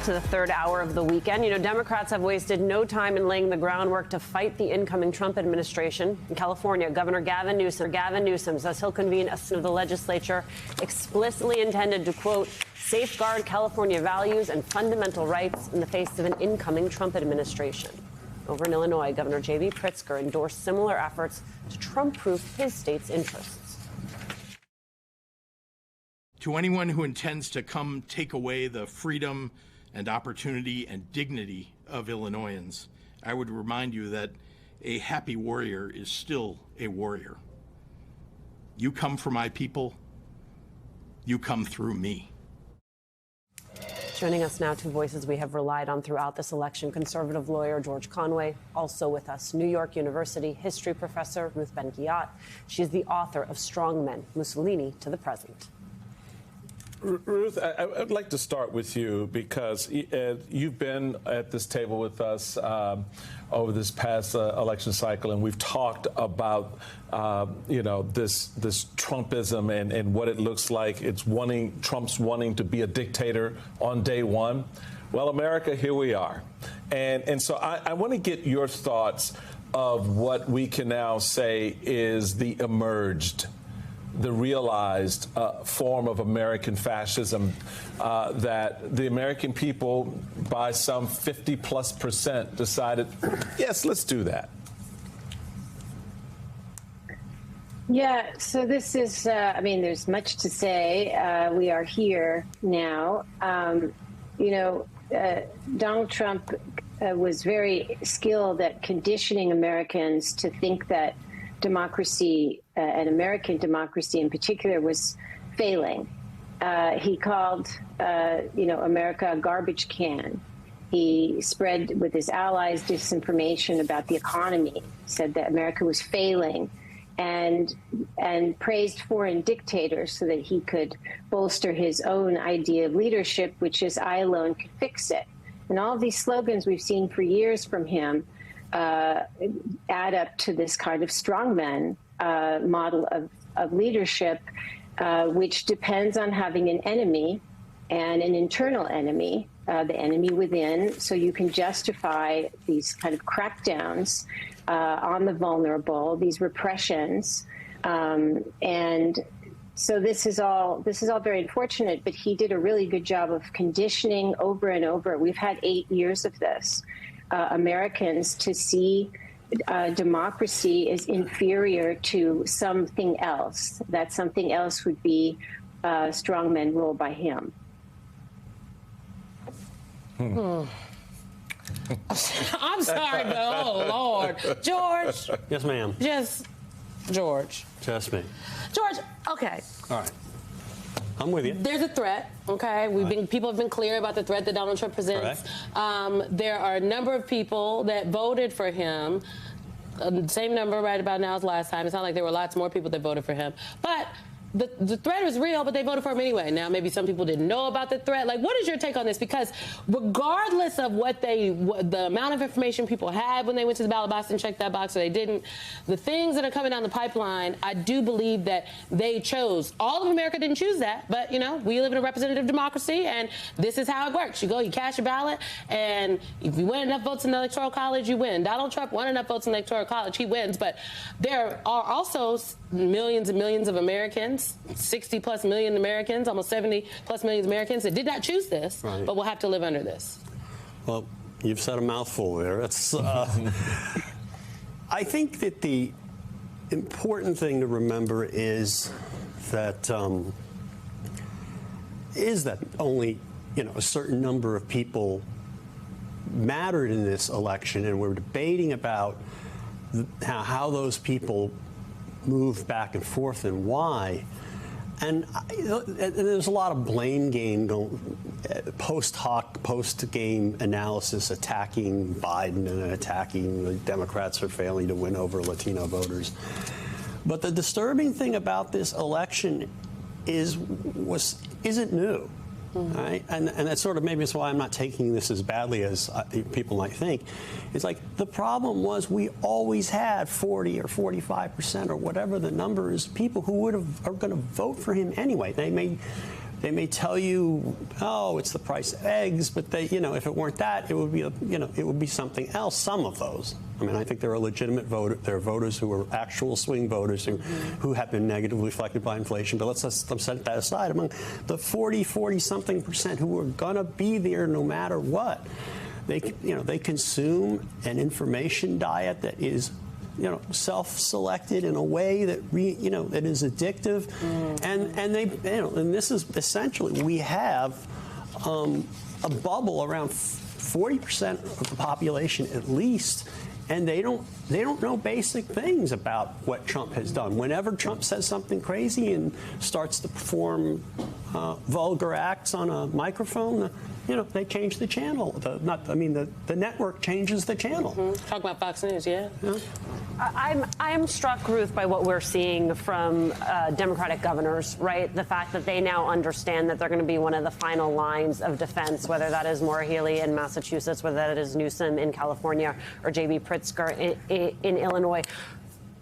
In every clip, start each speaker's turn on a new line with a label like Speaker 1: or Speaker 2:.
Speaker 1: back to the third hour of the weekend. You know, Democrats have wasted no time in laying the groundwork to fight the incoming Trump administration. In California, Governor Gavin Newsom says he'll convene a session of the legislature explicitly intended to, quote, safeguard California values and fundamental rights in the face of an incoming Trump administration. Over in Illinois, Governor J.B. Pritzker endorsed similar efforts to Trump-proof his state's interests.
Speaker 2: To anyone who intends to come take away the freedom and opportunity and dignity of Illinoisans, I would remind you that a happy warrior is still a warrior. You come for my people, you come through me.
Speaker 1: Joining us now, two voices we have relied on throughout this election, conservative lawyer George Conway, also with us, New York University history professor Ruth Ben-Ghiat. She's the author of Strong Men, Mussolini to the Present.
Speaker 3: Ruth, I'd like to start with you because you've been at this table with us over this past election cycle, and we've talked about this Trumpism and what it looks like. It's Trump's wanting to be a dictator on day one. Well, America, here we are, and so I want to get your thoughts of what we can now say is the realized form of American fascism that the American people, by some 50+% decided, yes, let's do that.
Speaker 4: Yeah, so this is, there's much to say. We are here now. Donald Trump was very skilled at conditioning Americans to think that democracy, and American democracy in particular, was failing. He called, America a garbage can. He spread with his allies disinformation about the economy, said that America was failing, and praised foreign dictators so that he could bolster his own idea of leadership, which is I alone can fix it. And all of these slogans we've seen for years from him add up to this kind of strongman model of leadership, which depends on having an enemy and an internal enemy, the enemy within, so you can justify these kind of crackdowns on the vulnerable, these repressions, and so this is all very unfortunate. But he did a really good job of conditioning over and over. We've had 8 years of this. Americans to see democracy is inferior to something else. That something else would be strongmen ruled by him.
Speaker 5: I'm sorry, but oh, Lord. George.
Speaker 6: Yes, ma'am.
Speaker 5: Just George.
Speaker 6: Just me.
Speaker 5: George, okay.
Speaker 6: All right. I'm with you.
Speaker 5: There's a threat, okay? People have been clear about the threat that Donald Trump presents. There are a number of people that voted for him, same number right about now as last time. It's not like there were lots more people that voted for him. But the threat is real, but they voted for him anyway. Now, maybe some people didn't know about the threat. Like, what is your take on this? Because regardless of the amount of information people had when they went to the ballot box and checked that box or they didn't, the things that are coming down the pipeline, I do believe that they chose. All of America didn't choose that, but, we live in a representative democracy, and this is how it works. You go, you cast your ballot, and if you win enough votes in the Electoral College, you win. Donald Trump won enough votes in the Electoral College, he wins. But there are also millions and millions of Americans, 60+ million Americans, almost 70+ million Americans that did not choose this, but will have to live under this.
Speaker 6: Well, you've said a mouthful there. It's, I think that the important thing to remember is that only a certain number of people mattered in this election, and we're debating about how those people moved back and forth and why. And there's a lot of blame game, post hoc, post-game analysis attacking Biden and attacking the Democrats are failing to win over Latino voters. But the disturbing thing about this election isn't new. Right? And that's sort of maybe it's why I'm not taking this as badly as people might think. It's like the problem was we always had 40 or 45% or whatever the number is, people who are going to vote for him anyway. They may They may tell you, oh, it's the price of eggs, but they, if it weren't that, it would be, it would be something else. Some of those. I mean, I think there are legitimate voters. There are voters who are actual swing voters who have been negatively affected by inflation. But let's set that aside. Among the 40-something% who are going to be there no matter what, they consume an information diet that is, self-selected in a way that that is addictive, and they, and this is essentially, we have a bubble around 40% of the population at least, and they don't know basic things about what Trump has done. Whenever Trump says something crazy and starts to perform vulgar acts on a microphone, they change the channel. The network changes the channel.
Speaker 5: Talk about Fox News, yeah.
Speaker 1: I'm struck, Ruth, by what we're seeing from Democratic governors, right? The fact that they now understand that they're going to be one of the final lines of defense, whether that is Maura Healey in Massachusetts, whether that is Newsom in California, or J.B. Pritzker in Illinois.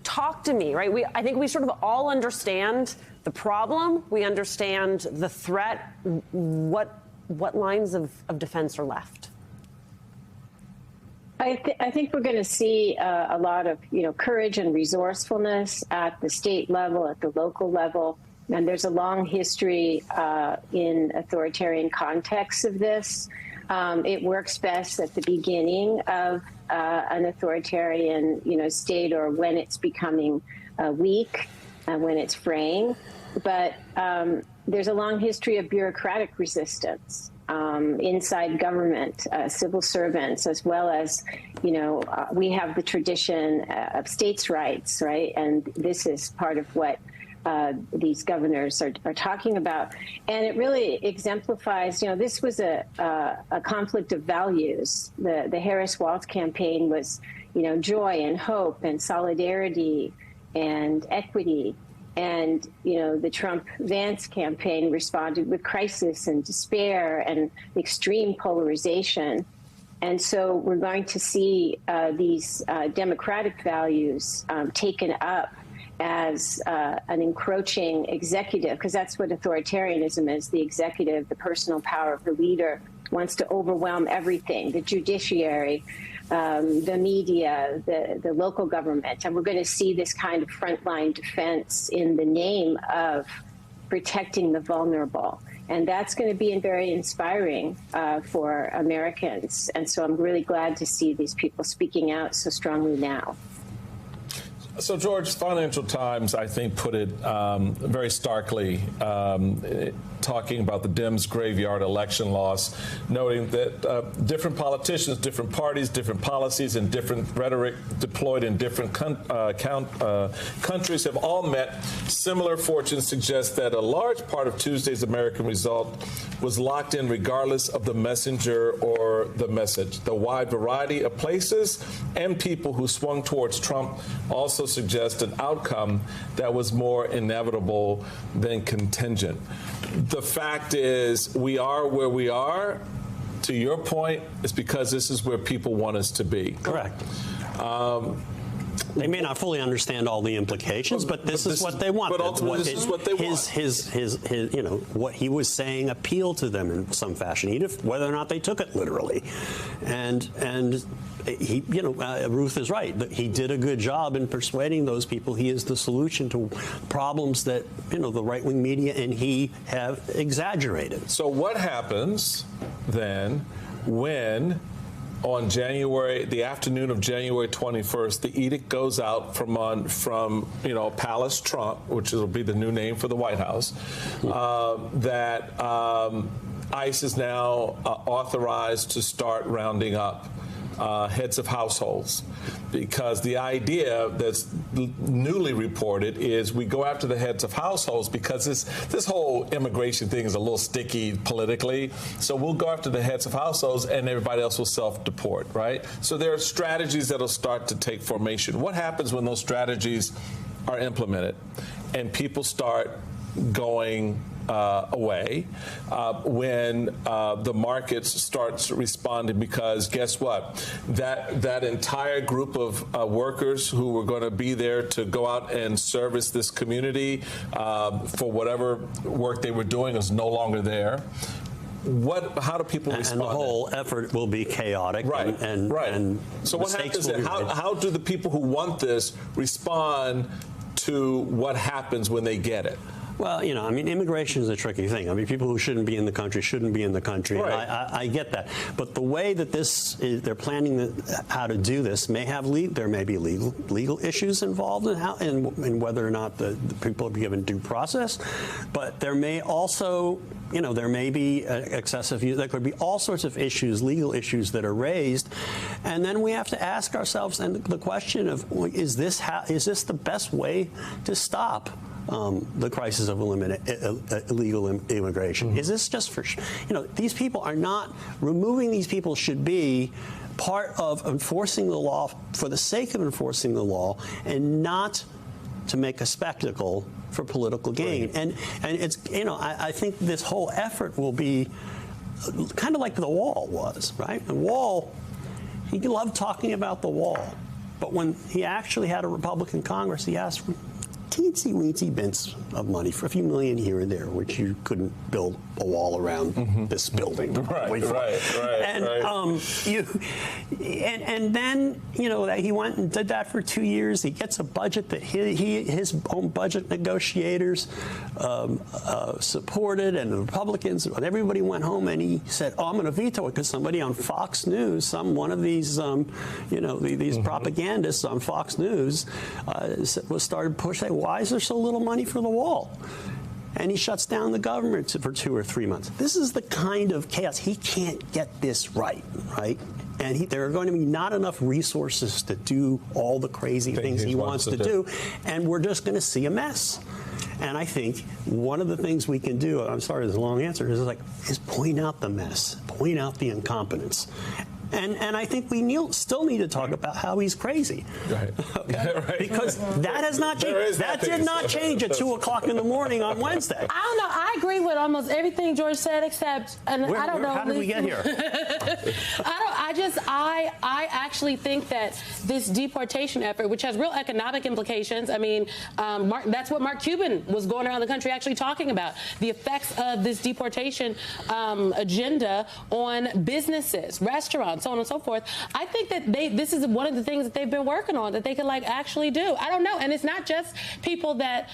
Speaker 1: Talk to me, right? I think we sort of all understand the problem. We understand the threat. What lines of defense are left?
Speaker 4: I think we're going to see a lot of courage and resourcefulness at the state level, at the local level, and there's a long history in authoritarian contexts of this. It works best at the beginning of an authoritarian state, or when it's becoming weak, when it's fraying. But there's a long history of bureaucratic resistance inside government, civil servants, as well as, we have the tradition of states' rights, right? And this is part of what these governors are talking about. And it really exemplifies, this was a conflict of values. The Harris-Walz campaign was, joy and hope and solidarity and equity. And, the Trump-Vance campaign responded with crisis and despair and extreme polarization. And so we're going to see these democratic values taken up as an encroaching executive, because that's what authoritarianism is. The executive, the personal power of the leader, wants to overwhelm everything, the judiciary, the media, the local government. And we're going to see this kind of frontline defense in the name of protecting the vulnerable. And that's going to be very inspiring for Americans. And so I'm really glad to see these people speaking out so strongly now.
Speaker 3: So, George, Financial Times, I think, put it very starkly, talking about the Dems' graveyard election loss, noting that different politicians, different parties, different policies, and different rhetoric deployed in different countries have all met similar fortunes, suggest that a large part of Tuesday's American result was locked in regardless of the messenger or the message. The wide variety of places and people who swung towards Trump also suggest an outcome that was more inevitable than contingent. The fact is, we are where we are. To your point, it's because this is where people want us to be.
Speaker 6: Correct. They may not fully understand all the implications, but this is what they want.
Speaker 3: But ultimately, this is what they want.
Speaker 6: His what he was saying appealed to them in some fashion, whether or not they took it literally. And he, Ruth is right. He did a good job in persuading those people he is the solution to problems that, the right-wing media and he have exaggerated.
Speaker 3: So what happens then when, on the afternoon of January 21st, the edict goes out from Palace Trump, which will be the new name for the White House, that ICE is now authorized to start rounding up heads of households, because the idea that's newly reported is we go after the heads of households because this whole immigration thing is a little sticky politically. So we'll go after the heads of households and everybody else will self-deport, right? So there are strategies that'll start to take formation. What happens when those strategies are implemented and people start going away when the markets starts responding, because guess what? That entire group of workers who were going to be there to go out and service this community for whatever work they were doing is no longer there. How do people respond?
Speaker 6: And the whole effort will be chaotic.
Speaker 3: Right.
Speaker 6: And
Speaker 3: so what happens then? How do the people who want this respond to what happens when they get it?
Speaker 6: Well, you know, I mean, immigration is a tricky thing. I mean, people who shouldn't be in the country shouldn't be in the country.
Speaker 3: Right.
Speaker 6: I get that. But the way that they're planning how to do this there may be legal issues involved in whether or not the people are given due process. But there may also, you know, there may be excessive use. There could be all sorts of issues, legal issues that are raised. And then we have to ask ourselves the question of, is this the best way to stop the crisis of illegal immigration? Is this just for, you know, these people are not, removing these people should be part of enforcing the law for the sake of enforcing the law and not to make a spectacle for political gain. Right. And it's, you know, I think this whole effort will be kind of like the wall was, right? The wall, he loved talking about the wall. But when he actually had a Republican Congress, he asked for teensy-weensy bits of money for a few million here and there, which you couldn't build a wall around this building.
Speaker 3: Right.
Speaker 6: And and then, you know, he went and did that for 2 years. He gets a budget that his own budget negotiators supported, and the Republicans, and everybody went home, and he said, "Oh, I'm going to veto it," because somebody on Fox News, one of these, you know, these propagandists on Fox News, started pushing, why is there so little money for the wall? And he shuts down the government for 2 or 3 months. This is the kind of chaos. He can't get this right? And there are going to be not enough resources to do all the crazy things he wants to do. And we're just going to see a mess. And I think one of the things we can do, I'm sorry, there's a long answer, is point out the mess, point out the incompetence. And I think we still need to talk about how he's crazy.
Speaker 3: Right.
Speaker 6: Okay?
Speaker 3: Right.
Speaker 6: Because that has not changed. That did not change at 2 o'clock in the morning on Wednesday.
Speaker 5: I don't know. I agree with almost everything George said, except, and I don't know.
Speaker 6: How did we get here?
Speaker 5: I actually think that this deportation effort, which has real economic implications, I mean, that's what Mark Cuban was going around the country actually talking about, the effects of this deportation agenda on businesses, restaurants, so on and so forth. I think that this is one of the things that they've been working on that they could actually do. I don't know. And it's not just people that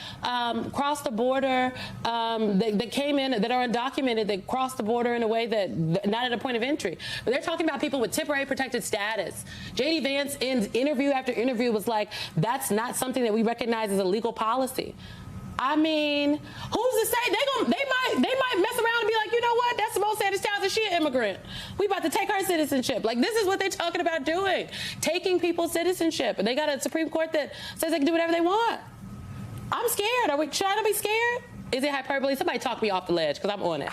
Speaker 5: cross the border, that came in, that are undocumented, that cross the border in a way that not at a point of entry. But they're talking about people with temporary protected status. J.D. Vance, in interview after interview, was like, that's not something that we recognize as a legal policy. I mean, who's to say they might mess around and be like, you know what? That's Mo Sanders Townsend. She an immigrant. We about to take her citizenship. This is what they're talking about doing, taking people's citizenship. And they got a Supreme Court that says they can do whatever they want. I'm scared. Should I not be scared? Is it hyperbole? Somebody talk me off the ledge, because I'm on it.